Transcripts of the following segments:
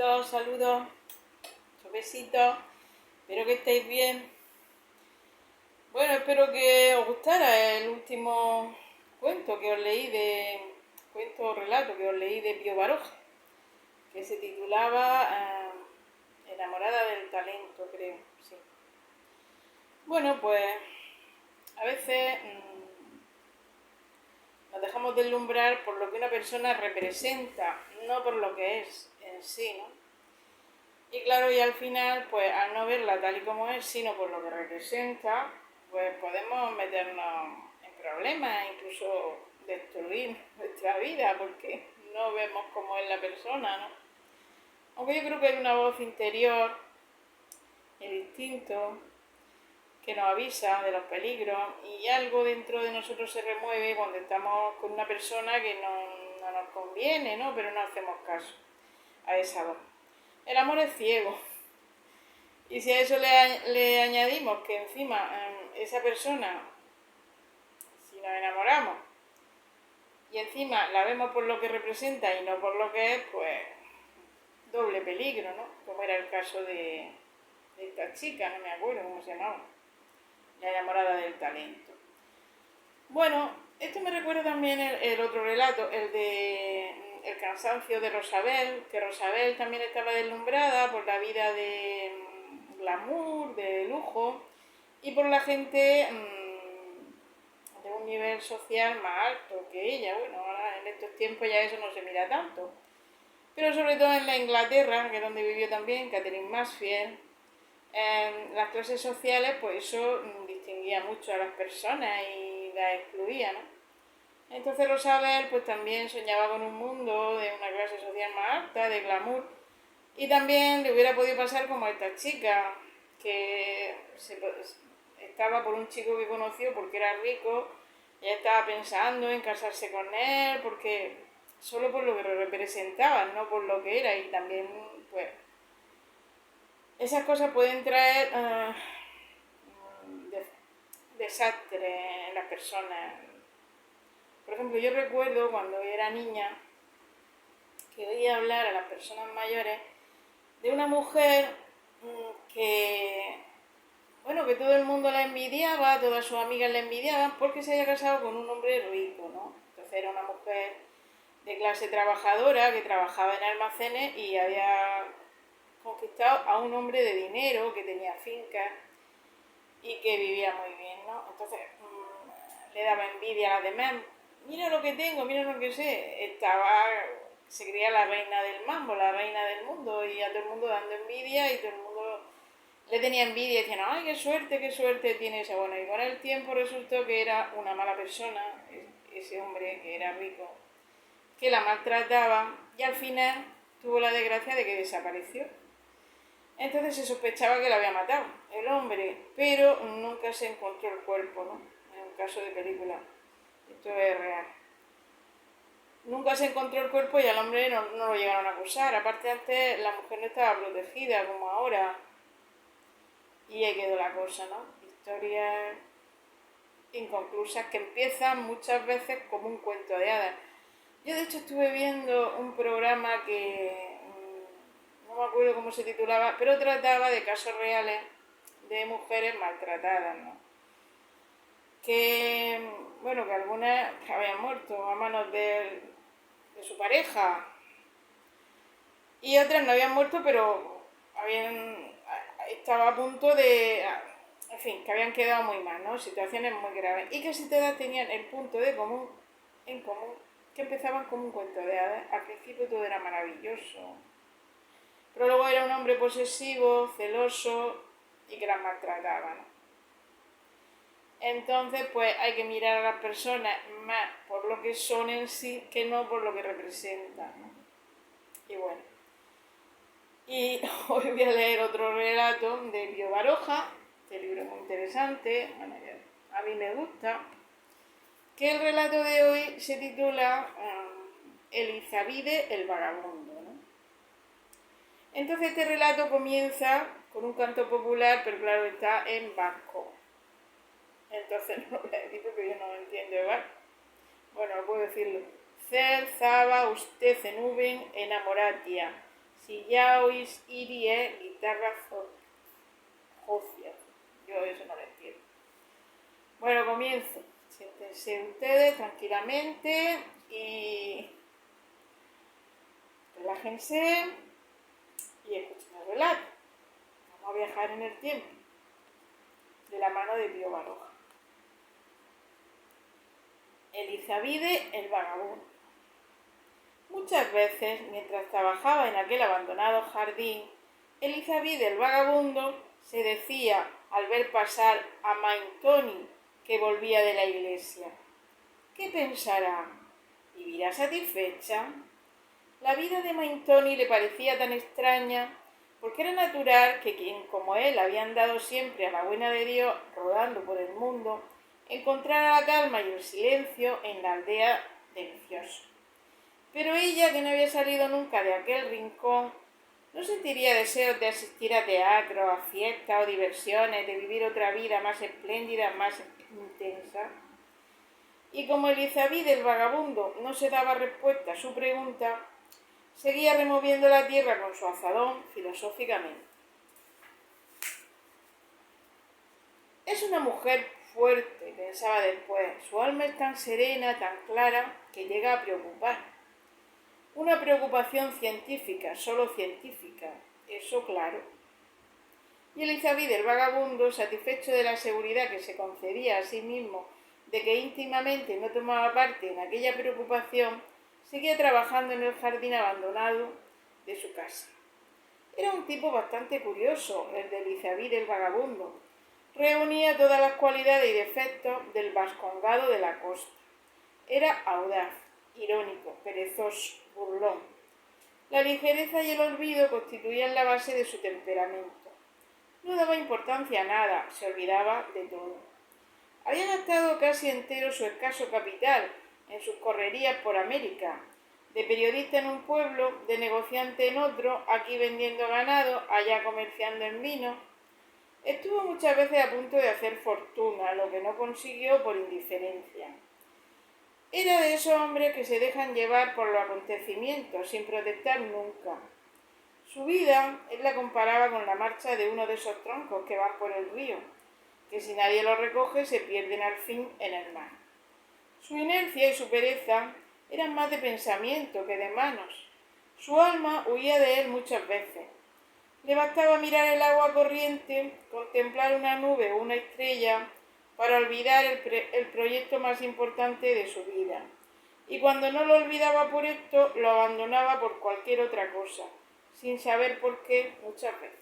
Besitos, saludos, besitos, espero que estéis bien. Bueno, espero que os gustara el último cuento que os leí cuento o relato que os leí de Pío Baroja, que se titulaba Enamorada del talento, creo, sí. Bueno, pues a veces nos dejamos deslumbrar por lo que una persona representa, no por lo que es en sí, ¿no? Y claro, y al final, pues al no verla tal y como es, sino por lo que representa, pues podemos meternos en problemas, incluso destruir nuestra vida, porque no vemos cómo es la persona, ¿no? Aunque yo creo que hay una voz interior, el instinto, que nos avisa de los peligros, y algo dentro de nosotros se remueve cuando estamos con una persona que no nos conviene, ¿no? Pero no hacemos caso a esa voz. El amor es ciego. Y si a eso le añadimos que encima esa persona, si nos enamoramos, y encima la vemos por lo que representa y no por lo que es, pues doble peligro, ¿no? Como era el caso de esta chica, no me acuerdo cómo se llamaba, la enamorada del talento. Bueno, esto me recuerda también el otro relato, el de El cansancio de Rosabel, que Rosabel también estaba deslumbrada por la vida de glamour, de lujo, y por la gente de un nivel social más alto que ella. Bueno, ahora en estos tiempos ya eso no se mira tanto. Pero sobre todo en la Inglaterra, que es donde vivió también Catherine Mansfield, en las clases sociales, pues eso distinguía mucho a las personas y las excluía, ¿no? Entonces Rosabel pues también soñaba con un mundo de una clase social más alta, de glamour, y también le hubiera podido pasar como a esta chica, que estaba por un chico que conoció porque era rico, y estaba pensando en casarse con él, porque solo por lo que representaba, no por lo que era, y también pues esas cosas pueden traer desastre en las personas. Por ejemplo, yo recuerdo cuando era niña que oía hablar a las personas mayores de una mujer que, bueno, que todo el mundo la envidiaba, todas sus amigas la envidiaban porque se había casado con un hombre rico, ¿no? Entonces era una mujer de clase trabajadora que trabajaba en almacenes y había conquistado a un hombre de dinero que tenía fincas y que vivía muy bien, ¿no? Entonces le daba envidia a las demás. Mira lo que tengo, mira lo que sé. Se creía la reina del mambo, la reina del mundo, y a todo el mundo dando envidia, y todo el mundo le tenía envidia y decían, ay, qué suerte tiene ese. Bueno, y con el tiempo resultó que era una mala persona, ese hombre que era rico, que la maltrataba, y al final tuvo la desgracia de que desapareció. Entonces se sospechaba que la había matado el hombre, pero nunca se encontró el cuerpo, ¿no? En un caso de película. Esto es real. Nunca se encontró el cuerpo y al hombre no lo llegaron a acusar. Aparte, antes la mujer no estaba protegida como ahora. Y ahí quedó la cosa, ¿no? Historias inconclusas que empiezan muchas veces como un cuento de hadas. Yo de hecho estuve viendo un programa que no me acuerdo cómo se titulaba, pero trataba de casos reales de mujeres maltratadas, ¿no? Que, bueno, que algunas habían muerto a manos de su pareja y otras no habían muerto, pero estaba a punto de, en fin, que habían quedado muy mal, ¿no? Situaciones muy graves, y que si todas tenían el punto en común, que empezaban como un cuento de hadas. Al principio todo era maravilloso, pero luego era un hombre posesivo, celoso y que las maltrataba, ¿no? Entonces, pues hay que mirar a las personas más por lo que son en sí que no por lo que representan, ¿no? Y bueno, y hoy voy a leer otro relato de Pío Baroja. Este libro es muy interesante, bueno, a mí me gusta, que el relato de hoy se titula Elizabide el vagabundo, ¿no? Entonces este relato comienza con un canto popular, pero claro, está en vasco. Entonces no lo voy a decir porque yo no lo entiendo, ¿verdad? Bueno, no puedo decirlo. Zer zaba usted zenuben enamoratia, Si ya oís irie, guitarra jocia. Yo eso no lo entiendo. Bueno, comienzo. Siéntense ustedes tranquilamente y relájense y escuchen el relato. Vamos a viajar en el tiempo, de la mano de Pío Baroja. Elizabide el vagabundo. Muchas veces, mientras trabajaba en aquel abandonado jardín, Elizabide el vagabundo se decía al ver pasar a Maintoni, que volvía de la iglesia: ¿qué pensará? ¿Vivirá satisfecha? La vida de Maintoni le parecía tan extraña, porque era natural que quien como él había andado siempre a la buena de Dios rodando por el mundo, encontrara la calma y el silencio en la aldea deliciosa. Pero ella, que no había salido nunca de aquel rincón, ¿no sentiría deseos de asistir a teatro, a fiestas o diversiones, de vivir otra vida más espléndida, más intensa? Y como Elizabide el vagabundo no se daba respuesta a su pregunta, seguía removiendo la tierra con su azadón filosóficamente. Es una mujer fuerte, pensaba después. Su alma es tan serena, tan clara, que llega a preocupar. Una preocupación científica, solo científica, eso claro. Y Elizabide el vagabundo, satisfecho de la seguridad que se concedía a sí mismo de que íntimamente no tomaba parte en aquella preocupación, seguía trabajando en el jardín abandonado de su casa. Era un tipo bastante curioso, el de Elizabide el vagabundo. Reunía todas las cualidades y defectos del vascongado de la costa. Era audaz, irónico, perezoso, burlón. La ligereza y el olvido constituían la base de su temperamento. No daba importancia a nada, se olvidaba de todo. Había gastado casi entero su escaso capital en sus correrías por América, de periodista en un pueblo, de negociante en otro, aquí vendiendo ganado, allá comerciando en vino. Estuvo muchas veces a punto de hacer fortuna, lo que no consiguió por indiferencia. Era de esos hombres que se dejan llevar por los acontecimientos sin protestar nunca. Su vida él la comparaba con la marcha de uno de esos troncos que van por el río, que si nadie los recoge se pierden al fin en el mar. Su inercia y su pereza eran más de pensamiento que de manos. Su alma huía de él muchas veces. Le bastaba mirar el agua corriente, contemplar una nube o una estrella, para olvidar el proyecto más importante de su vida. Y cuando no lo olvidaba por esto, lo abandonaba por cualquier otra cosa, sin saber por qué muchas veces.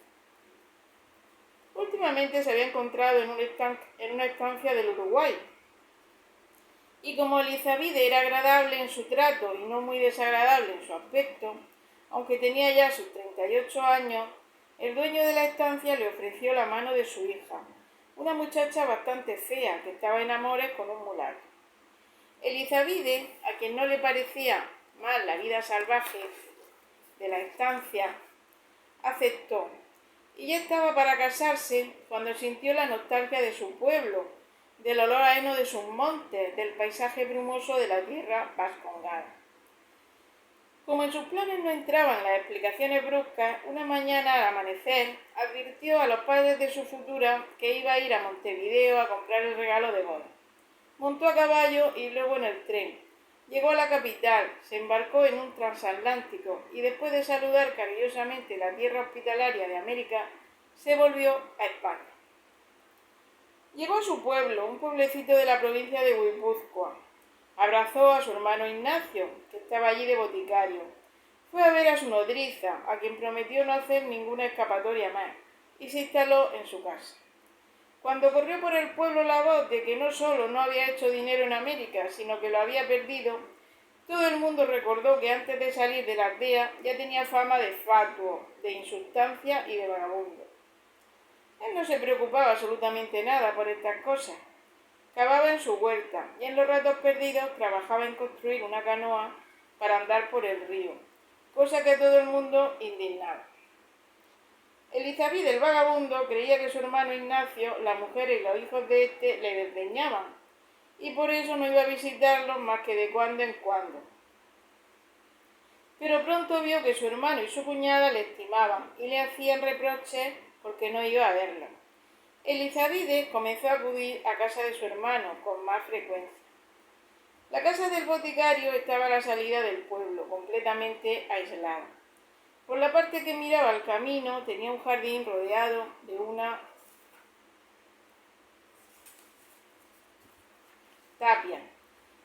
Últimamente se había encontrado en una estancia del Uruguay. Y como Elizabide era agradable en su trato y no muy desagradable en su aspecto, aunque tenía ya sus 38 años, el dueño de la estancia le ofreció la mano de su hija, una muchacha bastante fea que estaba en amores con un mulato. Elizabide, a quien no le parecía mal la vida salvaje de la estancia, aceptó, y ya estaba para casarse cuando sintió la nostalgia de su pueblo, del olor a heno de sus montes, del paisaje brumoso de la tierra vascongada. Como en sus planes no entraban las explicaciones bruscas, una mañana al amanecer advirtió a los padres de su futura que iba a ir a Montevideo a comprar el regalo de boda. Montó a caballo y luego en el tren. Llegó a la capital, se embarcó en un transatlántico y después de saludar cariñosamente la tierra hospitalaria de América, se volvió a España. Llegó a su pueblo, un pueblecito de la provincia de Guipúzcoa. Abrazó a su hermano Ignacio, que estaba allí de boticario. Fue a ver a su nodriza, a quien prometió no hacer ninguna escapatoria más, y se instaló en su casa. Cuando corrió por el pueblo la voz de que no solo no había hecho dinero en América, sino que lo había perdido, todo el mundo recordó que antes de salir de la aldea ya tenía fama de fatuo, de insustancia y de vagabundo. Él no se preocupaba absolutamente nada por estas cosas. Cavaba en su huerta y en los ratos perdidos trabajaba en construir una canoa para andar por el río, cosa que a todo el mundo indignaba. Elizabide el vagabundo creía que su hermano Ignacio, la mujer y los hijos de éste le desdeñaban, y por eso no iba a visitarlos más que de cuando en cuando. pero pronto vio que su hermano y su cuñada le estimaban y le hacían reproches porque no iba a verlo. Elizabide comenzó a acudir a casa de su hermano con más frecuencia. La casa del boticario estaba a la salida del pueblo, completamente aislada. Por la parte que miraba al camino tenía un jardín rodeado de una tapia,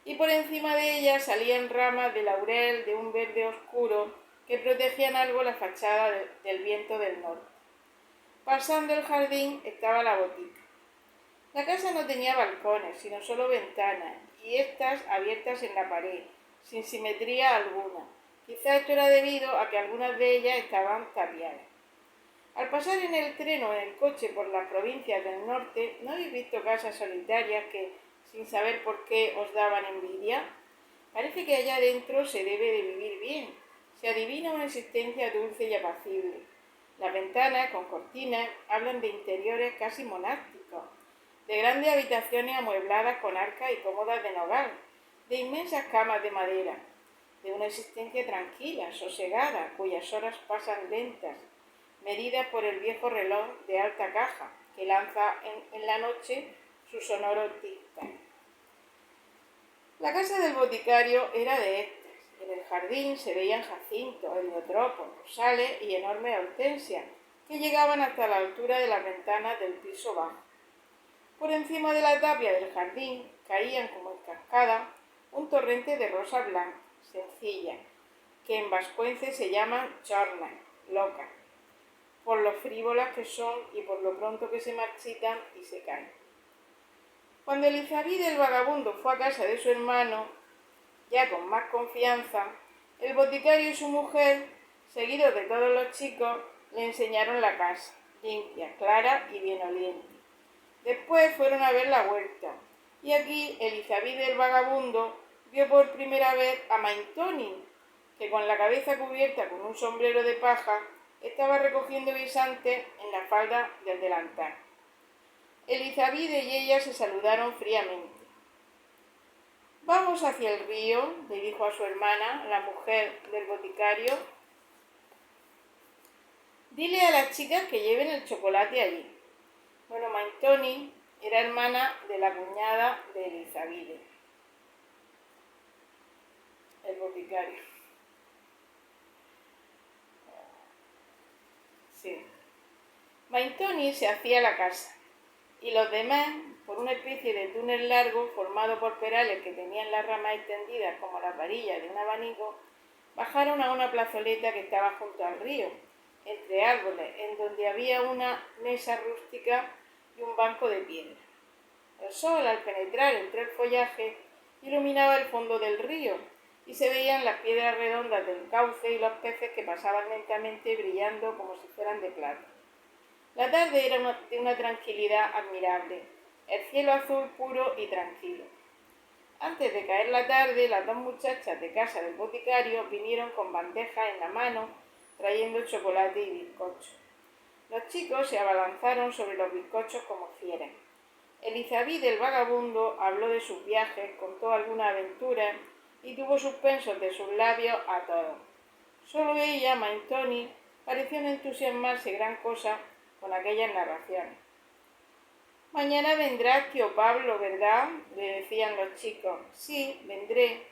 y por encima de ella salían ramas de laurel de un verde oscuro que protegían algo la fachada del viento del norte. Pasando el jardín estaba la botica. La casa no tenía balcones, sino solo ventanas, y éstas abiertas en la pared, sin simetría alguna. Quizá esto era debido a que algunas de ellas estaban tapiadas. Al pasar en el tren o en el coche por las provincias del norte, ¿no habéis visto casas solitarias que, sin saber por qué, os daban envidia? Parece que allá adentro se debe de vivir bien. Se adivina una existencia dulce y apacible. Las ventanas, con cortinas, hablan de interiores casi monásticos, de grandes habitaciones amuebladas con arcas y cómodas de nogal, de inmensas camas de madera, de una existencia tranquila, sosegada, cuyas horas pasan lentas, medidas por el viejo reloj de alta caja que lanza en la noche su sonoro tic-tac. La casa del boticario era de estas. En el jardín se veían jacintos, heliotropos, rosales y enormes hortensias que llegaban hasta la altura de las ventanas del piso bajo. Por encima de la tapia del jardín caían como en cascada un torrente de rosas blancas, sencillas, que en vascuence se llaman chornas, locas, por lo frívolas que son y por lo pronto que se marchitan y se caen. Cuando Elizabide el vagabundo fue a casa de su hermano, ya con más confianza, el boticario y su mujer, seguidos de todos los chicos, le enseñaron la casa, limpia, clara y bien oliente. Después fueron a ver la huerta, y aquí Elizabide el vagabundo vio por primera vez a Maintoni, que con la cabeza cubierta con un sombrero de paja estaba recogiendo guisantes en la falda del delantal. Elizabide y ella se saludaron fríamente. «Vamos hacia el río», le dijo a su hermana, la mujer del boticario. «Dile a las chicas que lleven el chocolate allí». Bueno, Maintoni era hermana de la cuñada de Elizabide, el boticario. Sí. Maintoni se hacía la casa, y los demás, por una especie de túnel largo formado por perales que tenían las ramas extendidas como las varillas de un abanico, bajaron a una plazoleta que estaba junto al río, entre árboles, en donde había una mesa rústica y un banco de piedra. El sol, al penetrar entre el follaje, iluminaba el fondo del río y se veían las piedras redondas del cauce y los peces que pasaban lentamente brillando como si fueran de plata. La tarde era de una tranquilidad admirable, el cielo azul puro y tranquilo. Antes de caer la tarde, las dos muchachas de casa del boticario vinieron con bandejas en la mano, trayendo chocolate y bizcochos. Los chicos se abalanzaron sobre los bizcochos como fieras. Elizabide el vagabundo habló de sus viajes, contó alguna aventura y tuvo suspensos de sus labios a todos. Solo ella, Maintoni, pareció no entusiasmarse gran cosa con aquellas narraciones. «Mañana vendrá tío Pablo, ¿verdad?», le decían los chicos. «Sí, vendré».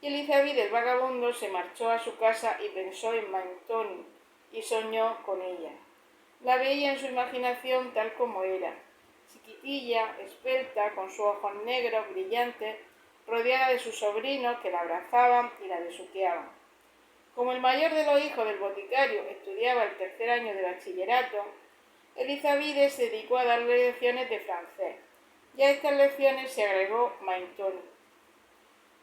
Y Elizabide el vagabundo se marchó a su casa y pensó en Maintoni y soñó con ella. La veía en su imaginación tal como era, chiquitilla, esbelta, con sus ojos negros brillantes, rodeada de sus sobrinos que la abrazaban y la besuqueaban. Como el mayor de los hijos del boticario estudiaba el tercer año de bachillerato, Elizabide se dedicó a darle lecciones de francés, y a estas lecciones se agregó Maintoni.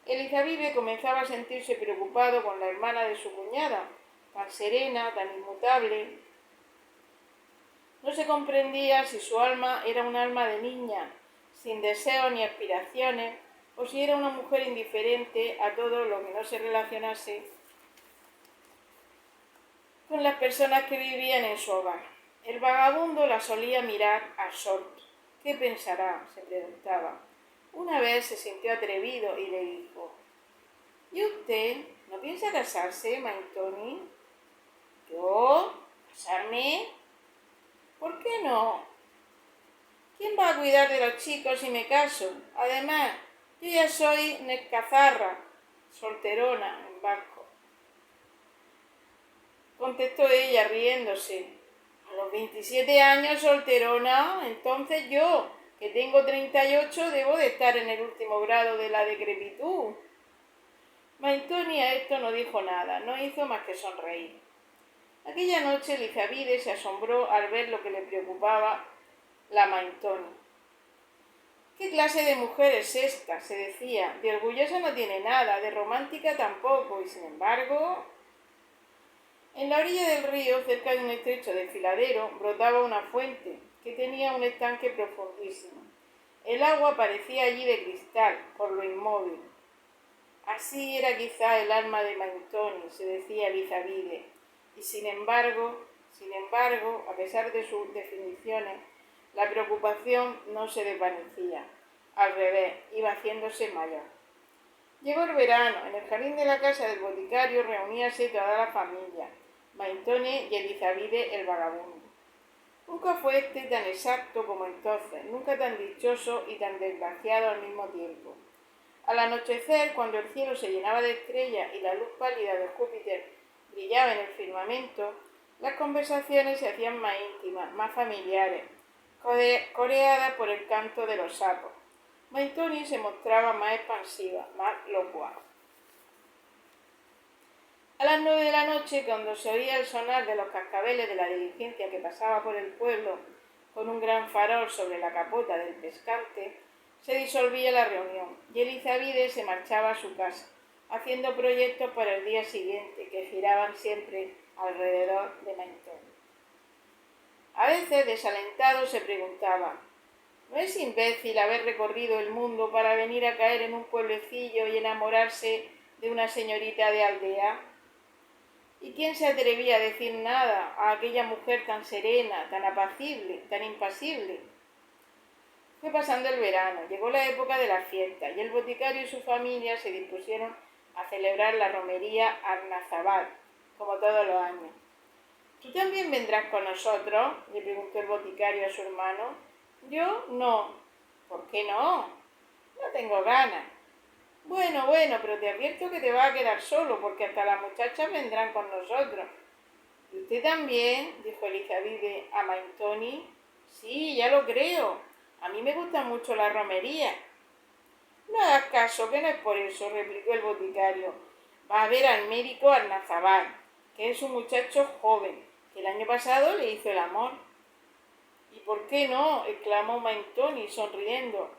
Elizabide comenzaba a sentirse preocupado con la hermana de su cuñada, tan serena, tan inmutable. No se comprendía si su alma era un alma de niña, sin deseos ni aspiraciones, o si era una mujer indiferente a todo lo que no se relacionase con las personas que vivían en su hogar. El vagabundo la solía mirar absorto. «¿Qué pensará?», se preguntaba. Una vez se sintió atrevido y le dijo: «¿Y usted ¿No piensa casarse, Maintoni? ¿Yo? ¿Casarme? ¿Por qué no? ¿Quién va a cuidar de los chicos si me caso? Además, yo ya soy nescazarra, solterona, en vasco. Contestó ella riéndose. A los 27 años solterona, entonces yo, que tengo 38, debo de estar en el último grado de la decrepitud. Maintoni a esto no dijo nada, no hizo más que sonreír. Aquella noche Elizabide se asombró al ver lo que le preocupaba la Maintoni. ¿Qué clase de mujer es esta?, se decía. De orgullosa no tiene nada, de romántica tampoco, y sin embargo... En la orilla del río, cerca de un estrecho desfiladero, brotaba una fuente que tenía un estanque profundísimo. El agua parecía allí de cristal, por lo inmóvil. Así era quizá el alma de Maintoni, se decía Elizabide, y sin embargo, a pesar de sus definiciones, la preocupación no se desvanecía. Al revés, iba haciéndose mayor. Llegó el verano. En el jardín de la casa del boticario reuníase toda la familia, Maintoni y Elizabide el vagabundo. Nunca fue este tan exacto como entonces, nunca tan dichoso y tan desgraciado al mismo tiempo. Al anochecer, cuando el cielo se llenaba de estrellas y la luz pálida de Júpiter brillaba en el firmamento, las conversaciones se hacían más íntimas, más familiares, coreadas por el canto de los sapos. Maintoni se mostraba más expansiva, más locuaz. A las 9 de la noche, cuando se oía el sonar de los cascabeles de la diligencia que pasaba por el pueblo con un gran farol sobre la capota del pescante, se disolvía la reunión y Elizabide se marchaba a su casa, haciendo proyectos para el día siguiente que giraban siempre alrededor de Maintoni. A veces, desalentado, se preguntaba: ¿no es imbécil haber recorrido el mundo para venir a caer en un pueblecillo y enamorarse de una señorita de aldea? ¿Y quién se atrevía a decir nada a aquella mujer tan serena, tan apacible, tan impasible? Fue pasando el verano, llegó la época de la fiesta y el boticario y su familia se dispusieron a celebrar la romería Arnazabal, como todos los años. ¿Tú también vendrás con nosotros?, le preguntó el boticario a su hermano. Yo no. ¿Por qué no? No tengo ganas. Bueno, pero te advierto que te vas a quedar solo, porque hasta las muchachas vendrán con nosotros. ¿Y usted también?, dijo Elizabide a Maintoni. Sí, ya lo creo. A mí me gusta mucho la romería. No hagas caso, que no es por eso, replicó el boticario. Va a ver al médico Arnazabal, que es un muchacho joven, que el año pasado le hizo el amor. ¿Y por qué no?, exclamó Maintoni, sonriendo.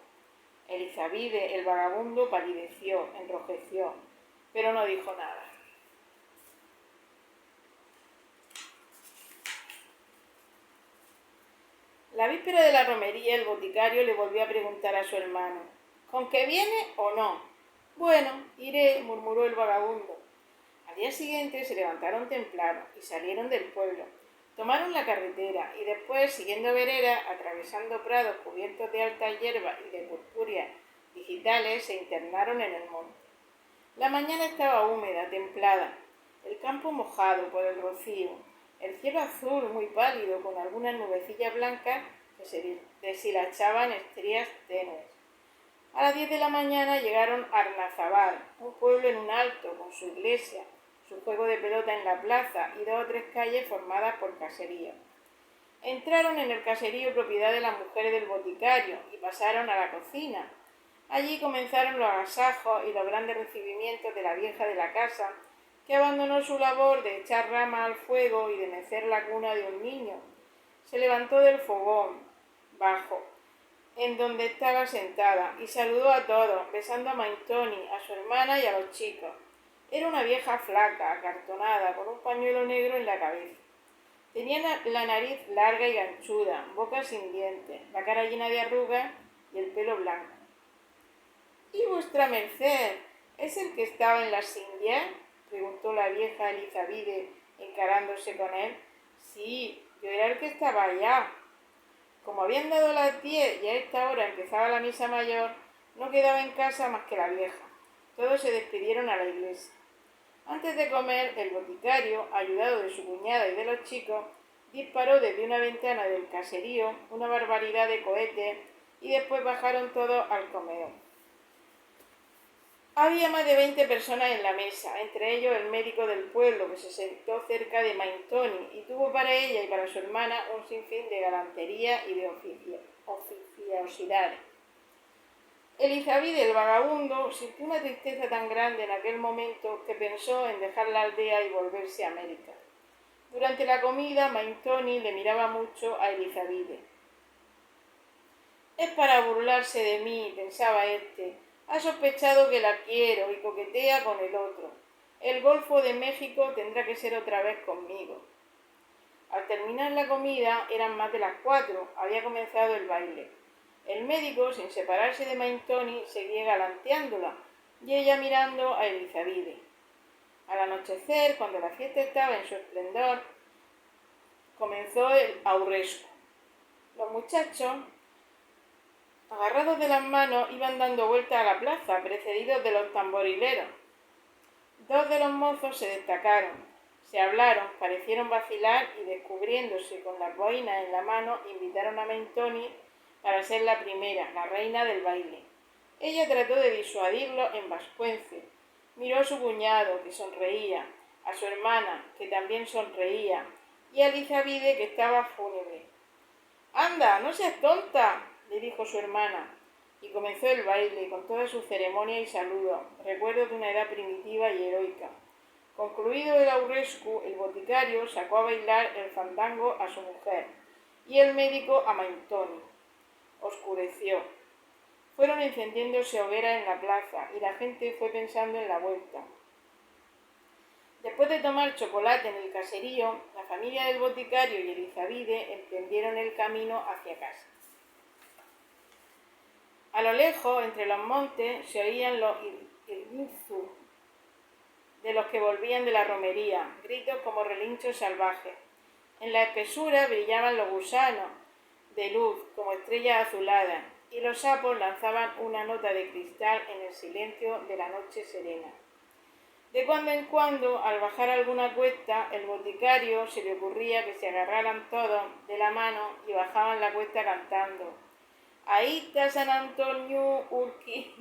Elizabide, el vagabundo, palideció, enrojeció, pero no dijo nada. La víspera de la romería, el boticario le volvió a preguntar a su hermano: ¿con qué viene o no? Bueno, iré, murmuró el vagabundo. Al día siguiente se levantaron temprano y salieron del pueblo. Tomaron la carretera y después, siguiendo veredas, atravesando prados cubiertos de altas hierbas y de purpúreas digitales, se internaron en el monte. La mañana estaba húmeda, templada, el campo mojado por el rocío, el cielo azul muy pálido con algunas nubecillas blancas que se deshilachaban estrías tenues. A las 10 de la mañana llegaron a Arnazabal, un pueblo en un alto, con su iglesia, su juego de pelota en la plaza y 2 o 3 calles formadas por caseríos. Entraron en el caserío propiedad de las mujeres del boticario y pasaron a la cocina. Allí comenzaron los agasajos y los grandes recibimientos de la vieja de la casa, que abandonó su labor de echar ramas al fuego y de mecer la cuna de un niño. Se levantó del fogón bajo, en donde estaba sentada, y saludó a todos, besando a Maintoni, a su hermana y a los chicos. Era una vieja flaca, acartonada, con un pañuelo negro en la cabeza. Tenía la nariz larga y ganchuda, boca sin dientes, la cara llena de arrugas y el pelo blanco. —¿Y vuestra merced es el que estaba en las Indias? —preguntó la vieja Elizabide, encarándose con él. —Sí, yo era el que estaba allá. Como habían dado las 10 y a esta hora empezaba la misa mayor, no quedaba en casa más que la vieja. Todos se despidieron a la iglesia. Antes de comer, el boticario, ayudado de su cuñada y de los chicos, disparó desde una ventana del caserío una barbaridad de cohetes y después bajaron todos al comedor. Había más de 20 personas en la mesa, entre ellos el médico del pueblo, que se sentó cerca de Maintoni y tuvo para ella y para su hermana un sinfín de galantería y de oficiosidades. Elizabide el vagabundo sintió una tristeza tan grande en aquel momento que pensó en dejar la aldea y volverse a América. Durante la comida, Maintoni le miraba mucho a Elizabide. Es para burlarse de mí, pensaba este. Ha sospechado que la quiero y coquetea con el otro. El Golfo de México tendrá que ser otra vez conmigo. Al terminar la comida eran más de las 4, había comenzado el baile. El médico, sin separarse de Maintoni, seguía galanteándola y ella mirando a Elizabide. Al anochecer, cuando la fiesta estaba en su esplendor, comenzó el aurrescu. Los muchachos, agarrados de las manos, iban dando vueltas a la plaza, precedidos de los tamborileros. Dos de los mozos se destacaron, se hablaron, parecieron vacilar y, descubriéndose con las boinas en la mano, invitaron a Maintoni para ser la primera, la reina del baile. Ella trató de disuadirlo en vascuence. Miró a su cuñado, que sonreía, a su hermana, que también sonreía, y a Elizabide, que estaba fúnebre. «¡Anda, no seas tonta!», le dijo su hermana, y comenzó el baile con toda su ceremonia y saludos, recuerdos de una edad primitiva y heroica. Concluido el aurrescu, el boticario sacó a bailar el fandango a su mujer y el médico a Maintoni. Oscureció. Fueron encendiéndose hogueras en la plaza y la gente fue pensando en la vuelta. Después de tomar chocolate en el caserío, la familia del boticario y Elizabide emprendieron el camino hacia casa. A lo lejos, entre los montes, se oían los irguizus de los que volvían de la romería, gritos como relinchos salvajes. En la espesura brillaban los gusanos de luz como estrellas azuladas, y los sapos lanzaban una nota de cristal en el silencio de la noche serena. De cuando en cuando, al bajar alguna cuesta, el boticario se le ocurría que se agarraran todos de la mano y bajaban la cuesta cantando: «Ahí está San Antonio Urqui».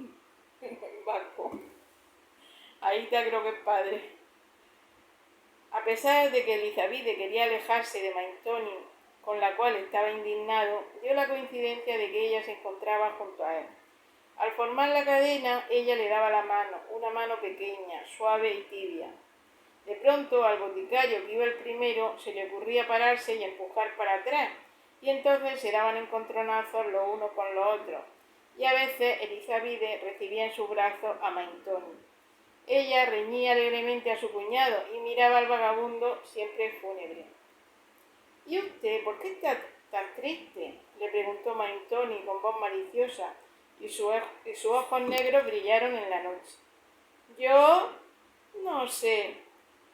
Ahí está, creo que es padre. A pesar de que Elizabide quería alejarse de Maintoni, con la cual estaba indignado, dio la coincidencia de que ella se encontraba junto a él. Al formar la cadena, ella le daba la mano, una mano pequeña, suave y tibia. De pronto, al boticario, que iba el primero, se le ocurría pararse y empujar para atrás, y entonces se daban encontronazos los unos con los otros, y a veces Elizabide recibía en su brazo a Maintoni. Ella reñía alegremente a su cuñado y miraba al vagabundo siempre fúnebre. «¿Y usted por qué está tan triste?», le preguntó Maintoni con voz maliciosa, y sus ojos negros brillaron en la noche. «Yo no sé,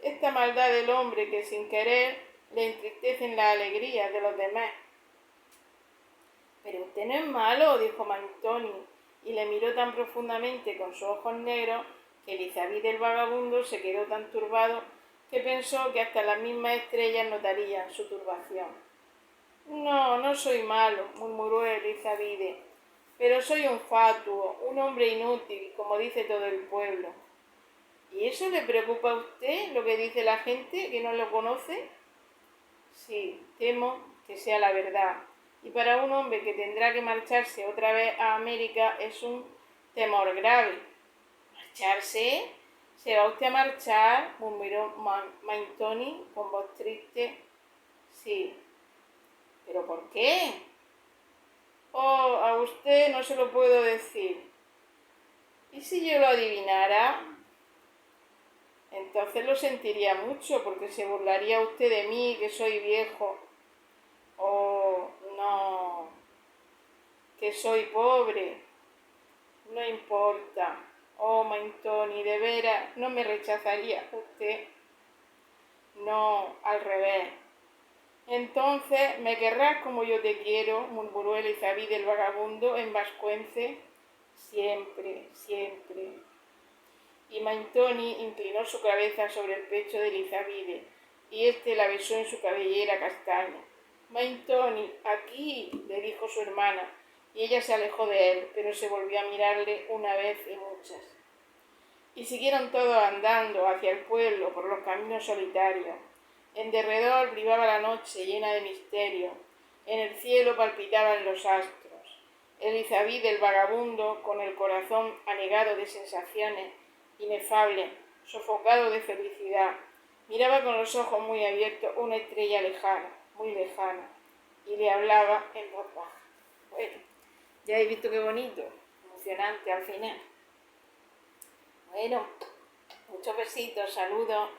esta maldad del hombre que sin querer le entristecen las alegrías de los demás». «Pero usted no es malo», dijo Maintoni, y le miró tan profundamente con sus ojos negros que Elizabide el vagabundo se quedó tan turbado que pensó que hasta las mismas estrellas notarían su turbación. «No, no soy malo», murmuró Elizabide, «pero soy un fatuo, un hombre inútil, como dice todo el pueblo». «¿Y eso le preocupa a usted, lo que dice la gente, que no lo conoce?». «Sí, temo que sea la verdad, y para un hombre que tendrá que marcharse otra vez a América es un temor grave». «¿Marcharse? ¿Se va usted a marchar?», murmuró Maintoni con voz triste. «Sí». «¿Pero por qué?». «Oh, a usted no se lo puedo decir». «¿Y si yo lo adivinara?». «Entonces lo sentiría mucho, porque se burlaría usted de mí, que soy viejo». «Oh, no, que soy pobre». «No importa». «Oh, Maintoni, de veras, ¿no me rechazaría usted?». «No, al revés». «Entonces, ¿me querrás como yo te quiero?», murmuró Elizabide el vagabundo en vascuence. «Siempre, siempre». y Maintoni inclinó su cabeza sobre el pecho de Elizabide, y éste la besó en su cabellera castaña. Maintoni, aquí, le dijo su hermana, y ella se alejó de él, pero se volvió a mirarle una vez y muchas. Y siguieron todos andando hacia el pueblo por los caminos solitarios. En derredor brillaba la noche llena de misterio, en el cielo palpitaban los astros. Elizabide, el vagabundo, con el corazón anegado de sensaciones inefable, sofocado de felicidad, miraba con los ojos muy abiertos una estrella lejana, muy lejana, y le hablaba en voz baja. Bueno, ya habéis visto qué bonito, emocionante al final. Bueno, muchos besitos, saludos.